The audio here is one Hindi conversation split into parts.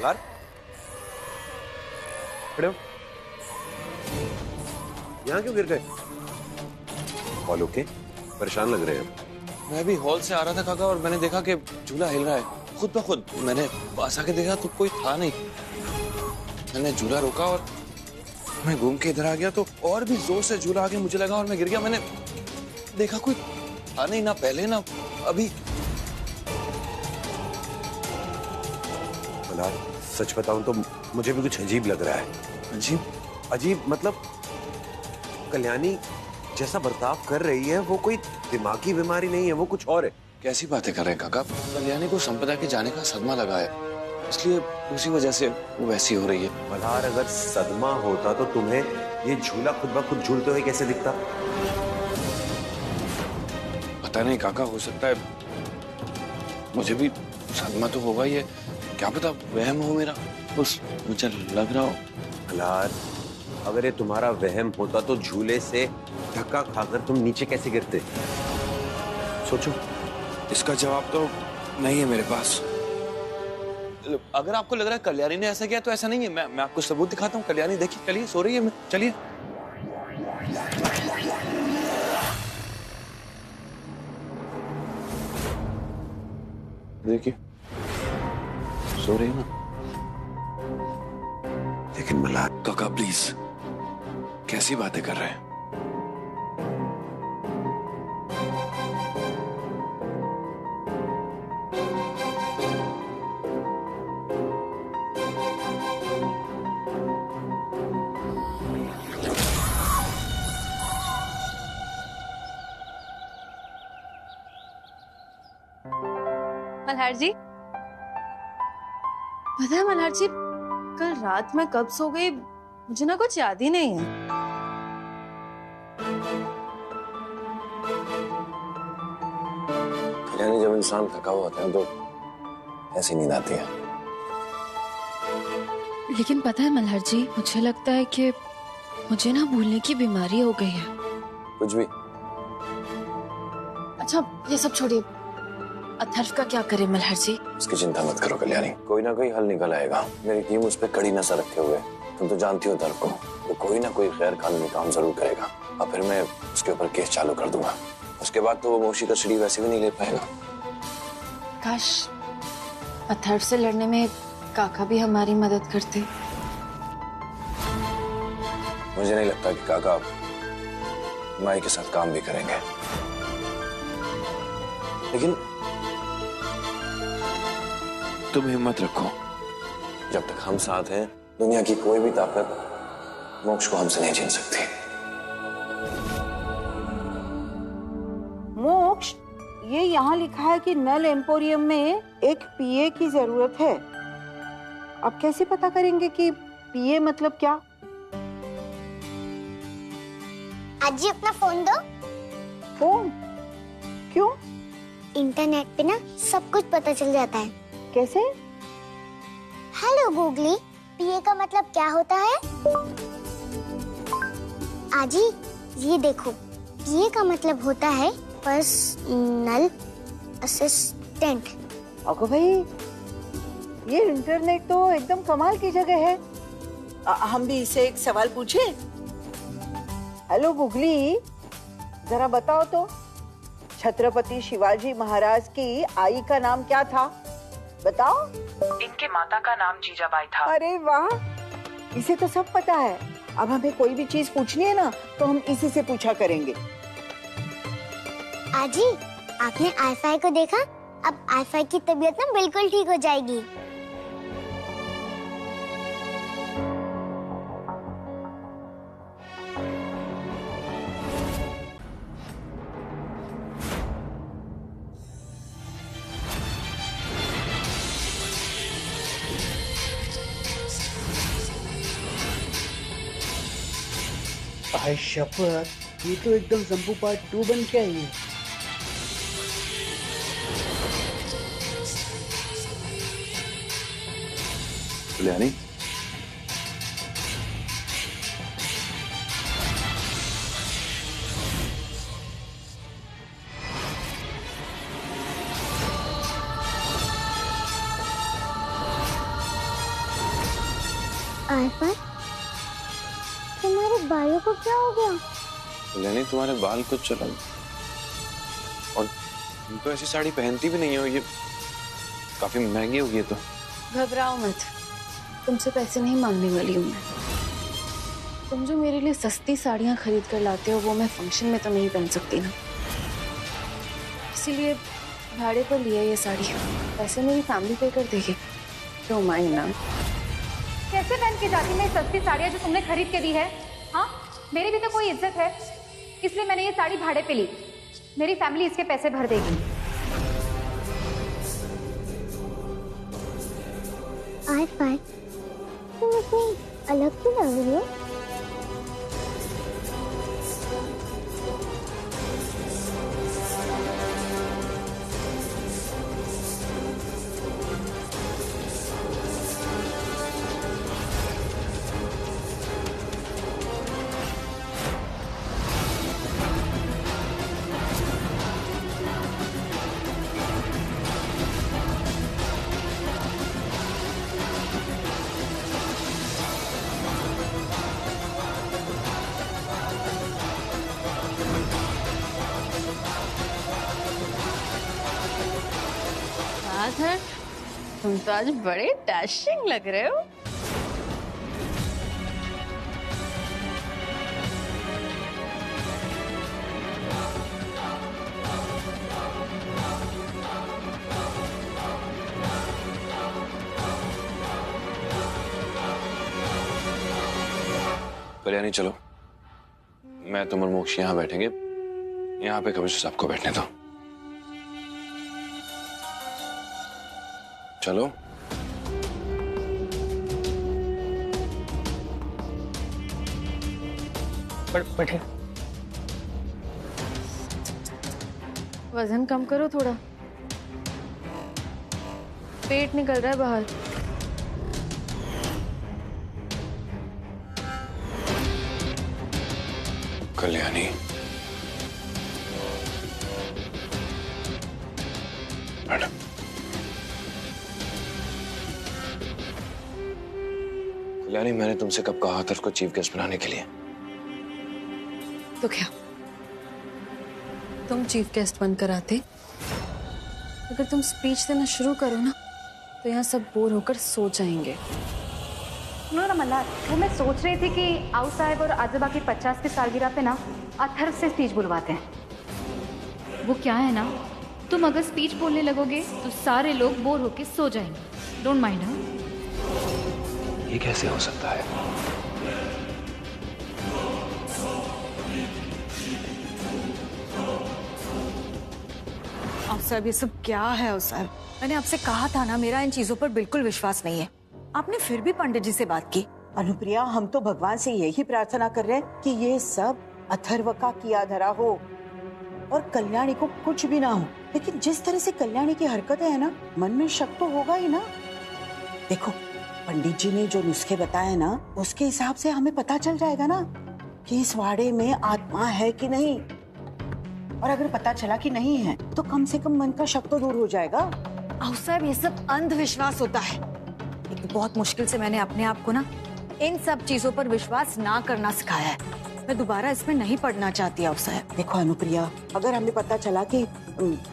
यार खड़े हो, यहाँ क्यों गिर गए? All okay? परेशान लग रहे हैं। मैं भी हॉल से आ रहा था काका और मैंने देखा कि झूला हिल रहा है खुद ब खुद। मैंने पास आके देखा तो कोई था नहीं। मैंने झूला रोका और मैं घूम के इधर आ गया तो और भी जोर से झूला आगे मुझे लगा और मैं गिर गया। मैंने देखा कोई था नहीं, ना पहले ना अभी। मल्हार सच बताऊं तो मुझे भी कुछ अजीब लग रहा है। अजीब? अजीब मतलब कल्याणी जैसा बर्ताव कर रही है वो कोई दिमागी बीमारी नहीं है, वो कुछ और है। कैसी बातें कर रहे हैं काका? कल्याणी को संपदा के जाने का सदमा लगा है, इसलिए उसी वजह से वो वैसी हो रही है। मल्हार अगर सदमा होता तो तुम्हें ये झूला खुद ब खुद झूलते हुए कैसे दिखता? पता नहीं काका, हो सकता है मुझे भी सदमा तो होगा ही है, क्या पता वहम हो मेरा, बस मुझे लग रहा हो। मल्हार अगर ये तुम्हारा वहम होता तो झूले से धक्का खाकर तुम नीचे कैसे गिरते? सोचो। इसका जवाब तो नहीं है मेरे पास। अगर आपको लग रहा है कल्याणी ने ऐसा किया तो ऐसा नहीं है। मैं आपको सबूत दिखाता हूँ। कल्याणी देखिए, चलिए सो रही है, चलिए। देखिए सो रही है ना। लेकिन मल्हार काका प्लीज, कैसी बातें कर रहे हैं? मल्हार जी, पता है मल्हार जी, कल रात मैं कब सो गई मुझे ना कुछ याद ही नहीं है। कल्याणी, जब इंसान थका हुआ होता है तो ऐसी नींद आती है। लेकिन पता है मल्हार जी, मुझे लगता है कि मुझे ना भूलने की बीमारी हो गई है। कुछ भी? अच्छा ये सब छोड़िए, अथर्व का क्या करे मल्हार जी? उसकी चिंता मत करो कल्याणी, कोई ना कोई हल निकल आएगा। मेरी टीम उस पर कड़ी नजर रखे हुए है। तुम तो जानती हो अथर्व को, वो कोई ना कोई गैर कानूनी काम जरूर करेगा और फिर मैं उसके ऊपर केस चालू कर दूंगा। उसके बाद तो वो मौसी का सीढ़ी वैसे भी नहीं ले पाएगा। काश अथर्व से लड़ने में काका भी हमारी मदद करते। मुझे नहीं लगता कि काका माई के साथ काम भी करेंगे, लेकिन तुम हिम्मत रखो। जब तक हम साथ हैं, दुनिया की कोई भी ताकत मोक्ष को हमसे नहीं छीन सकती। मोक्ष, ये यहाँ लिखा है कि नल एम्पोरियम में एक पीए की जरूरत है। आप कैसे पता करेंगे कि पीए मतलब क्या? आजी अपना फोन दो। फोन? क्यों? इंटरनेट पे ना सब कुछ पता चल जाता है। कैसे? हेलो गूगली, पीए का मतलब क्या होता है? आजी ये देखो, पीए का मतलब होता है पर्सनल असिस्टेंट। अगो भाई, ये इंटरनेट तो एकदम कमाल की जगह है। हम भी इससे एक सवाल पूछे? हेलो गूगली, जरा बताओ तो, छत्रपति शिवाजी महाराज की आई का नाम क्या था? बताओ। इनके माता का नाम जीजाबाई था। अरे वाह, इसे तो सब पता है। अब हमें कोई भी चीज पूछनी है ना तो हम इसी से पूछा करेंगे। आजी आपने आईफाई को देखा? अब आईफाई की तबीयत ना बिल्कुल ठीक हो जाएगी। भाई शपथ, ये तो एकदम जंबू पार्ट 2 बन के आई है। कल्याणी, आयफा, तुम्हारे बालों को क्या हो गया? कल्याणी तुम्हारे बाल कुछ चला, और तुम तो ऐसी साड़ी पहनती भी नहीं हो, ये काफी महंगी होगी ये तो। घबराओ मत, तुमसे पैसे नहीं मांगने वाली हूँ मैं। तुम जो मेरे लिए सस्ती साड़ियाँ खरीद कर लाते हो वो मैं फंक्शन में तो नहीं पहन सकती ना, इसीलिए भाड़े पर लिया ये साड़ी। पैसे मेरी फैमिली पे कर देगी, डोंट माइंड ना। कैसे पहन के जाती मैं सस्ती साड़ियाँ जो तुमने खरीद के दी है? हाँ, मेरी भी तो कोई इज्जत है, इसलिए मैंने ये साड़ी भाड़े पे ली। मेरी फैमिली इसके पैसे भर देगी। आयफा, तुम इतनी अलग क्यों लग रही हो? है, तुम तो आज बड़े डैशिंग लग रहे हो। कल्याणी चलो, मैं तुम और मोक्ष यहाँ बैठेंगे, यहाँ पे कमिश्नर साहब को बैठने दो। चलो। बैठे। वजन कम करो थोड़ा, पेट निकल रहा है बाहर। कल्याणी, मैडम, कल्याणी मैंने तुमसे कब कहा था उसको चीफ गेस्ट बनाने के लिए? तो क्या तुम चीफ गेस्ट बनकर आते? अगर तुम स्पीच देना शुरू करो ना तो यहाँ सब बोर होकर सो जाएंगे। सुनो ना मल्हार, वो मैं सोच रही थी कि आऊ साहब और आजोबा की 50 की सालगिरह पे ना अथर्व से स्पीच बुलवाते हैं। वो क्या है ना, तुम अगर स्पीच बोलने लगोगे तो सारे लोग बोर होके सो जाएंगे। Don't mind. हाँ, ये कैसे हो सकता है? आप साहब, ये सब क्या है? उस साहब, मैंने आपसे कहा था ना, मेरा इन चीजों पर बिल्कुल विश्वास नहीं है। आपने फिर भी पंडित जी से बात की। अनुप्रिया, हम तो भगवान से यही प्रार्थना कर रहे हैं कि ये सब अथर्व का किया धरा हो और कल्याणी को कुछ भी ना हो। लेकिन जिस तरह से कल्याणी की हरकतें है ना, मन में शक तो होगा ही ना। देखो, पंडित जी ने जो नुस्खे बताए ना, उसके हिसाब से हमें पता चल जाएगा ना कि इस वाड़े में आत्मा है कि नहीं। और अगर पता चला कि नहीं है तो कम से कम मन का शक तो दूर हो जाएगा। आऊ साहब, ये सब अंधविश्वास होता है। एक बहुत मुश्किल से मैंने अपने आप को ना इन सब चीजों पर विश्वास ना करना सिखाया है। मैं दोबारा इसमें नहीं पड़ना चाहती। आऊ साहब, देखो अनुप्रिया, अगर हमें पता चला कि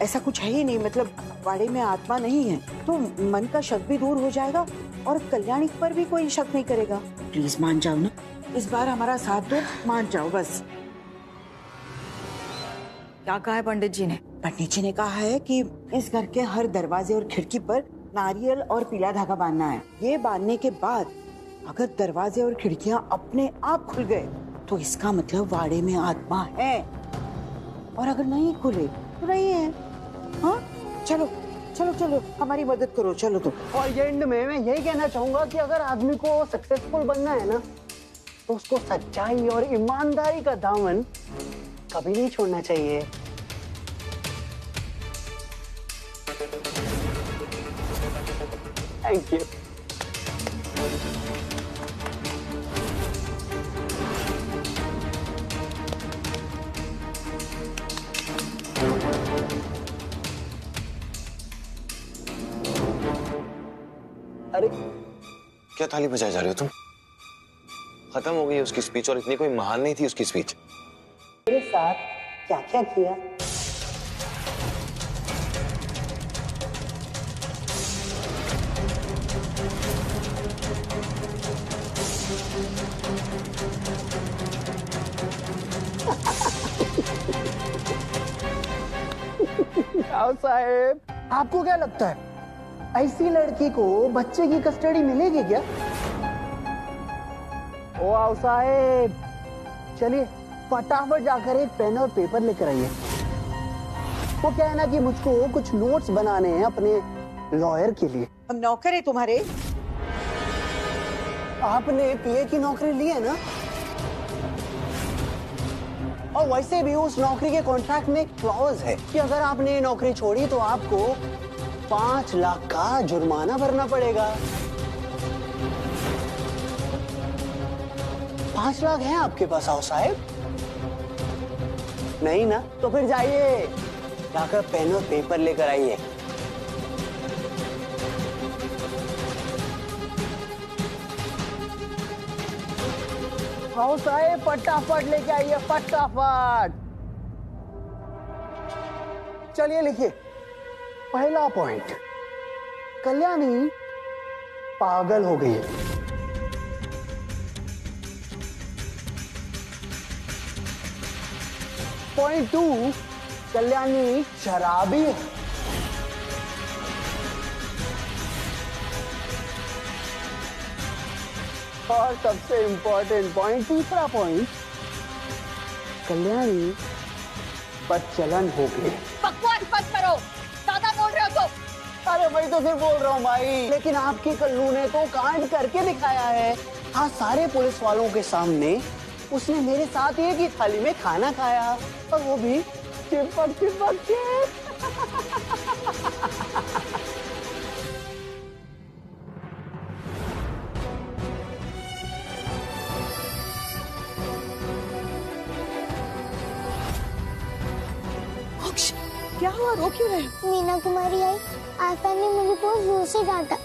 ऐसा कुछ है ही नहीं, मतलब वाड़े में आत्मा नहीं है, तो मन का शक भी दूर हो जाएगा और कल्याणी पर भी कोई शक नहीं करेगा। प्लीज मान जाओ ना, इस बार हमारा साथ दो, मान जाओ बस। क्या कहा है पंडित जी ने? पंडित जी ने कहा है कि इस घर के हर दरवाजे और खिड़की पर नारियल और पीला धागा बांधना है। ये बांधने के बाद अगर दरवाजे और खिड़कियां अपने आप खुल गए तो इसका मतलब वाड़े में आत्मा है, और अगर नहीं खुले तो नहीं है। हाँ, चलो चलो चलो, हमारी मदद करो, चलो। तो और एंड में मैं यही कहना चाहूंगा कि अगर आदमी को सक्सेसफुल बनना है ना, तो उसको सच्चाई और ईमानदारी का दामन कभी नहीं छोड़ना चाहिए। Thank you. अरे क्या थाली बजाए जा रहे हो तुम? खत्म हो गई उसकी स्पीच, और इतनी कोई महान नहीं थी उसकी स्पीच। मेरे साथ क्या क्या किया। राव साहेब, आपको क्या लगता है ऐसी लड़की को बच्चे की कस्टडी मिलेगी क्या? ओ आओ साहेब, चलिए फटाफट जाकर एक पेन और पेपर लेकर आइए। वो क्या है ना कि मुझको कुछ नोट्स बनाने हैं अपने लॉयर के लिए। हम नौकर है तुम्हारे? आपने पीए की नौकरी ली है ना, और वैसे भी उस नौकरी के कॉन्ट्रैक्ट में एक क्लॉज है कि अगर आपने ये नौकरी छोड़ी तो आपको 5 लाख का जुर्माना भरना पड़ेगा। 5 लाख है आपके पास आओ साहब? नहीं ना, तो फिर जाइए जाकर पेन और पेपर लेकर आइए। आओ साहब, फटाफट लेके आइए, फटाफट। चलिए लिखिए। पहला पॉइंट, कल्याणी पागल हो गई है। पॉइंट 2, कल्याणी शराबी है। और सबसे इंपॉर्टेंट पॉइंट, तीसरा पॉइंट, कल्याणी बदचलन हो गई। बकवास मत करो, ज्यादा बोल रहे हो तो। अरे भाई तो फिर बोल रहा हूँ भाई, लेकिन आपकी कल्लू ने तो कांड करके दिखाया है। हाँ, सारे पुलिस वालों के सामने उसने मेरे साथ एक ही थाली में खाना खाया, और वो भी चिपक चिपक के। क्या हुआ, रो क्यों रहे? मीना कुमारी आई, आयफा ने मुझे बहुत जोर से डांटा।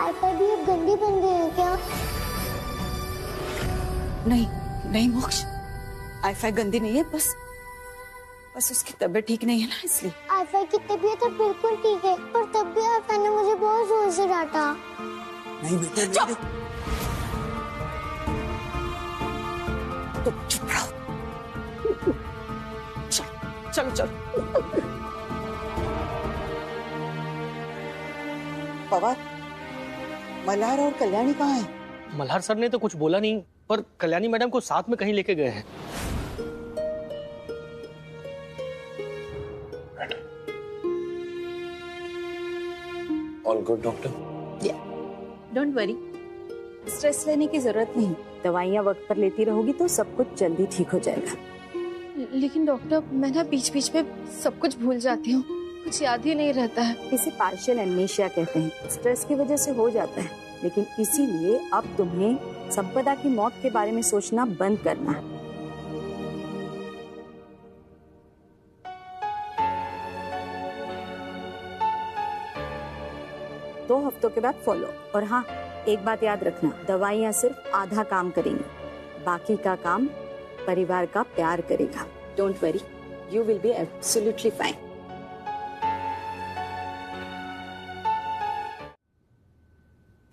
आयफा भी अब गंदी बन गई है क्या? नहीं नहीं मोक्ष, आयफा गंदी नहीं है, बस उसकी तबीयत ठीक नहीं है ना, इसलिए। आयफा की तबीयत तो बिल्कुल ठीक है, पर तब भी आयफा ने मुझे बहुत जोर से डांटा। नहीं बेटा, तो चुप रहो। चलो चलो। पवार, मल्हार और कल्याणी कहाँ है? मल्हार सर ने तो कुछ बोला नहीं, पर कल्याणी मैडम को साथ में कहीं लेके गए हैं। All good doctor? Don't worry, stress लेने की जरूरत नहीं। दवाइयाँ वक्त पर लेती रहोगी तो सब कुछ जल्दी ठीक हो जाएगा। लेकिन डॉक्टर, मैं ना बीच बीच में सब कुछ भूल जाती हूँ, कुछ याद ही नहीं रहता है। इसे पार्शियल एमनेशिया कहते हैं, स्ट्रेस की वजह से हो जाता है, लेकिन इसीलिए अब तुम्हें संपदा की मौत के बारे में सोचना बंद करना है। दो हफ्तों के बाद फॉलो। और हाँ, एक बात याद रखना, दवाइयाँ सिर्फ आधा काम करेंगी, बाकी का काम परिवार का प्यार करेगा। Don't worry, you will be absolutely fine.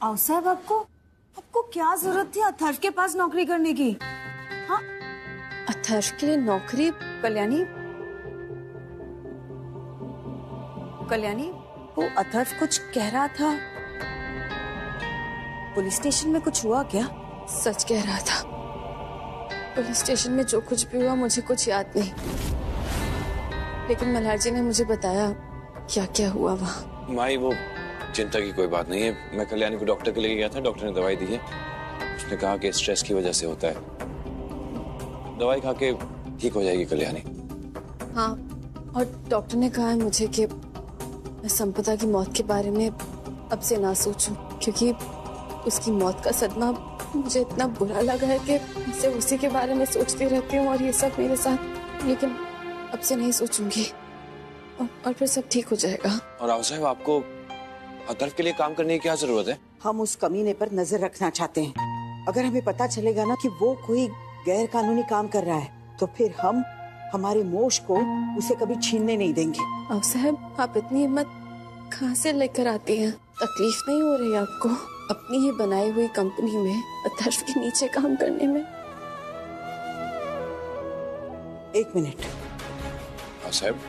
आओ साहब, आपको क्या जरूरत थी अथर्व के पास नौकरी करने की? हाँ, अथर्व के लिए नौकरी? कल्याणी, वो अथर्व कुछ कह रहा था, पुलिस स्टेशन में कुछ हुआ क्या? सच कह रहा था। पुलिस स्टेशन में जो कुछ भी हुआ मुझे कुछ याद नहीं, लेकिन मल्हार जी ने मुझे बताया क्या क्या हुआ वहाँ। माई, वो चिंता की कोई बात नहीं है। मैं कल्याणी को डॉक्टर के लिए गया था, डॉक्टर ने दवाई दी है। उसने कहा कि स्ट्रेस की वजह से होता है, दवाई खा के ठीक हो जाएगी कल्याणी। हाँ, और डॉक्टर ने कहा है मुझे कि मैं संपदा की मौत के बारे में अब से ना सोचूं, क्योंकि उसकी मौत का सदमा मुझे इतना बुरा लगा है कि मैं उसी के बारे में सोचती रहती हूँ, और ये सब मेरे साथ। लेकिन अब से नहीं सोचूंगी, और फिर सब ठीक हो जाएगा। और राव साहब, आपको अथर्व के लिए काम करने की क्या जरूरत है? हम उस कमीने पर नजर रखना चाहते हैं। अगर हमें पता चलेगा ना कि वो कोई गैर कानूनी काम कर रहा है तो फिर हम हमारे मोश को उसे कभी छीनने नहीं देंगे। अब साहब आप इतनी हिम्मत कहाँ से लेकर आती हैं? तकलीफ नहीं हो रही आपको अपनी ही बनाई हुई कंपनी में अथर्व के नीचे काम करने में? एक मिनट। साहब